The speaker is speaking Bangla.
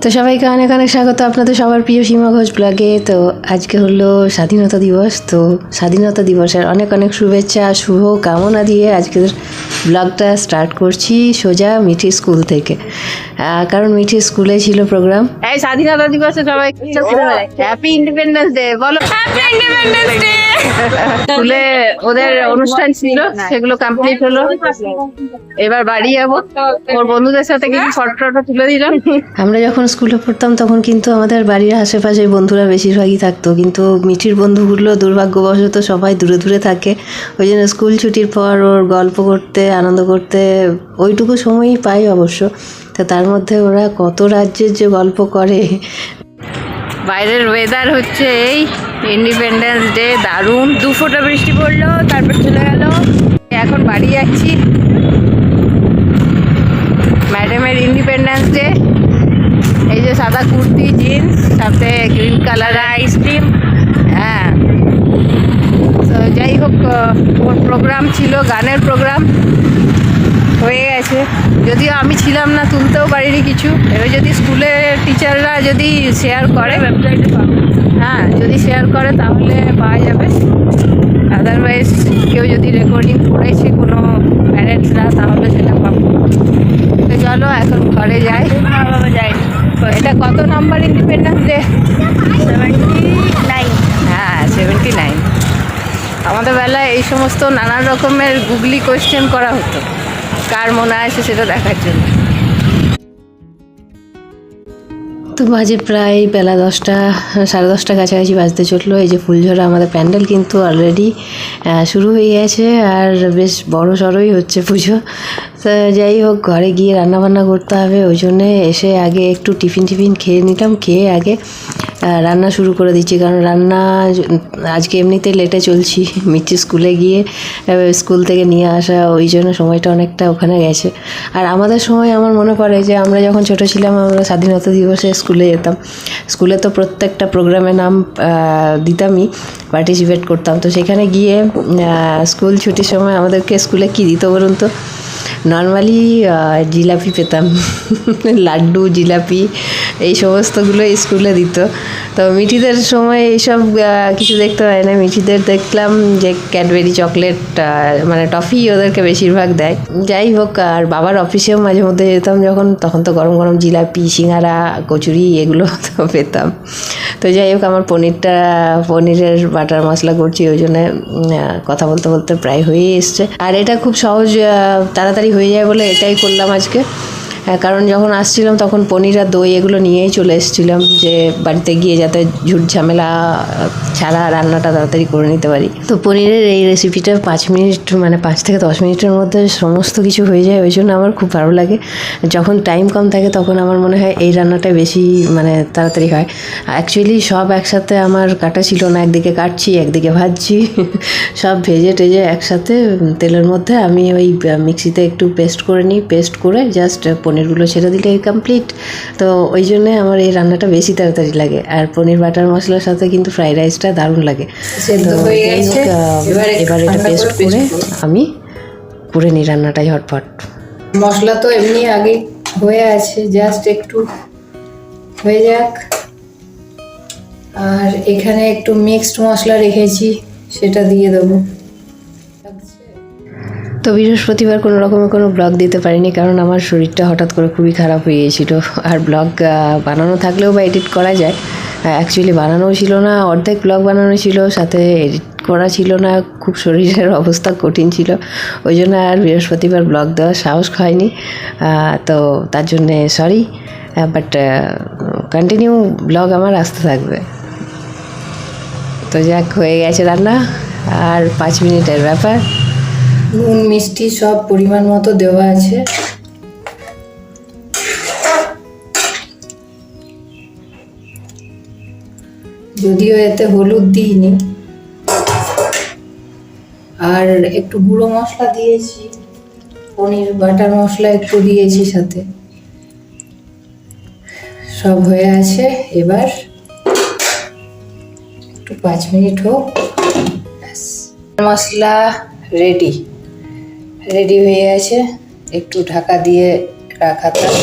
তো সবাইকে অনেক অনেক স্বাগত আপনাদের সবার প্রিয় সীমা ঘোষ ব্লগে। তো আজকে হলো স্বাধীনতা দিবস, তো স্বাধীনতা দিবসের অনেক অনেক শুভেচ্ছা শুভ কামনা দিয়ে আজকের ব্লগটা স্টার্ট করছি সোজা মিঠি স্কুল থেকে, কারণ মিঠি স্কুলে ছিল প্রোগ্রাম। এই স্বাধীনতা দিবসে সবাই হ্যাপি ইন্ডিপেন্ডেন্স ডে বলো। Happy independence day. স্কুলে ওদের অনুষ্ঠান ছিল, সেগুলো কমপ্লিট হলো, এবার বাড়ি যাবো। ওর বন্ধুদের সাথে কিছু ফটো তুলে দিলাম। আমরা যখন স্কুলে পড়তাম তখন কিন্তু আমাদের বাড়ির আশেপাশে বন্ধুরা বেশিরভাগই থাকতো, কিন্তু মিঠির বন্ধুগুলো দুর্ভাগ্যবশত সবাই দূরে দূরে থাকে। ওই জন্য স্কুল ছুটির পর ওর গল্প করতে আনন্দ করতে ওইটুকু সময়ই পাই অবশ্য। তো তার মধ্যে ওরা কত রাজ্যের যে গল্প করে। বাইরের ওয়েদার হচ্ছে এই ইন্ডিপেন্ডেন্স ডে, দারুণ। 2 ফোঁটা বৃষ্টি পড়লো, তারপর চলে গেল। এখন বাড়ি যাচ্ছি। ম্যাডামের ইন্ডিপেন্ডেন্স ডে, এই যে সাদা কুর্তি জিন্স, সাথে গ্রিন কালার আইসক্রিম। হ্যাঁ, তো যাই হোক, ওর প্রোগ্রাম ছিল, গানের প্রোগ্রাম হয়ে গেছে। যদিও আমি ছিলাম না, তুলতেও পারিনি কিছু। এবার যদি স্কুলের টিচাররা যদি শেয়ার করে, হ্যাঁ যদি শেয়ার করে তাহলে পাওয়া যাবে। আদারওয়াইজ কেউ যদি রেকর্ডিং করেছে কোনো প্যারেন্টসরা, তাহলে সেটা পাবো। তো চলো এখন ঘরে যাই। এটা কত নাম্বার ইন্ডিপেন্ডেন্স ডে? 79। হ্যাঁ 79। আমাদের বেলায় এই সমস্ত নানান রকমের গুগলি কোয়েশ্চেন করা হতো, কার মনে আছে সেটা দেখার জন্য। তো বাজে প্রায় বেলা 10টা, 10:30 কাছাকাছি বাজতে চললো। এই যে ফুলঝরা আমাদের প্যান্ডেল কিন্তু অলরেডি শুরু হয়ে গেছে, আর বেশ বড় সড়োই হচ্ছে পুজো। তো যাই হোক, ঘরে গিয়ে রান্নাবান্না করতে হবে, ওই জন্যে এসে আগে একটু টিফিন খেয়ে নিলাম, খেয়ে আগে রান্না শুরু করে দিচ্ছি। কারণ রান্না আজকে এমনিতেই লেটে চলছি, মিঠি স্কুলে গিয়ে স্কুল থেকে নিয়ে আসা, ওই জন্য সময়টা অনেকটা ওখানে গেছে। আর আমাদের সময় আমার মনে পড়ে যে আমরা যখন ছোটো ছিলাম, আমরা স্বাধীনতা দিবসে স্কুলে যেতাম। স্কুলে তো প্রত্যেকটা প্রোগ্রামে নাম দিতামই, পার্টিসিপেট করতাম। তো সেখানে গিয়ে স্কুল ছুটির সময় আমাদেরকে স্কুলে কী দিত বলুন তো? নর্মালি জিলাপি পেতাম, লাড্ডু জিলাপি এই সমস্তগুলো স্কুলে দিত। তো মিঠিদের সময় এইসব কিছু দেখতে হয় না, মিঠিদের দেখলাম যে ক্যাডবেরি চকলেট, মানে টফি ওদেরকে বেশিরভাগ দেয়। যাই হোক, আর বাবার অফিসেও মাঝে মধ্যে যেতাম যখন, তখন তো গরম গরম জিলাপি সিঙ্গারা কচুরি এগুলো তো পেতাম। তো যাই হোক, আমার পনিরের বাটার মশলা করছি, ওই জন্য কথা বলতে বলতে প্রায় হয়েই এসছে। আর এটা খুব সহজ, তাড়াতাড়ি হয়ে যায় বলে এটাই করলাম আজকে। কারণ যখন আসছিলাম তখন পনির আর দই এগুলো নিয়েই চলে এসেছিলাম, যে বাড়িতে গিয়ে যাতে ঝুট ঝামেলা ছাড়া রান্নাটা তাড়াতাড়ি করে নিতে পারি। তো পনিরের এই রেসিপিটা 5 মিনিট, মানে 5 থেকে 10 মিনিটের মধ্যে সমস্ত কিছু হয়ে যায়, ওই জন্য আমার খুব ভালো লাগে। যখন টাইম কম থাকে তখন আমার মনে হয় এই রান্নাটা বেশি মানে তাড়াতাড়ি হয়। অ্যাকচুয়ালি সব একসাথে আমার কাটা ছিল না, একদিকে কাটছি একদিকে ভাজছি, সব ভেজে টেজে একসাথে তেলের মধ্যে আমি ওই মিক্সিতে একটু পেস্ট করে নিই, পেস্ট করে জাস্ট পনিরগুলো ছেড়ে দিলে কমপ্লিট। তো ওই জন্যে আমার এই রান্নাটা বেশি তাড়াতাড়ি লাগে। আর পনির বাটার মশলার সাথে কিন্তু ফ্রাইড রাইসটা দারুণ লাগে। তো যাই হোক, এবার এটা পেস্ট করে আমি করে নিই রান্নাটা ঝটপট। মশলা তো এমনি আগে হয়ে আছে, জাস্ট একটু হয়ে যাক। আর এখানে একটু মিক্সড মশলা রেখেছি, সেটা দিয়ে দেবো। তো বৃহস্পতিবার কোনো রকমের কোনো ব্লগ দিতে পারিনি, কারণ আমার শরীরটা হঠাৎ করে খুবই খারাপ হয়ে গিয়েছিল। আর ব্লগ বানানো থাকলেও বা এডিট করা যায়, অ্যাকচুয়ালি বানানোও ছিল না, অর্ধেক ব্লগ বানানো ছিল, সাথে এডিট করা ছিল না, খুব শরীরের অবস্থা কঠিন ছিল। ওই জন্য আর বৃহস্পতিবার ব্লগ দেওয়ার সাহস হয়নি। তো তার জন্যে সরি, বাট কন্টিনিউ ব্লগ আমার আসতে থাকবে। তো যাক, হয়ে গেছে রান্না, আর 5 মিনিটের ব্যাপার। নুন মিষ্টি সব পরিমাণ মতো দেওয়া আছে। যদিও এতে হলুদ দিইনি, আর একটু গুঁড়ো মশলা দিয়েছি, পনির বাটার মশলা একটু দিয়েছি সাথে। সব হয়ে আছে, এবার একটু 5 মিনিট হোক। মশলা রেডি হয়ে আছে, একটু ঢাকা দিয়ে রাখা থাক।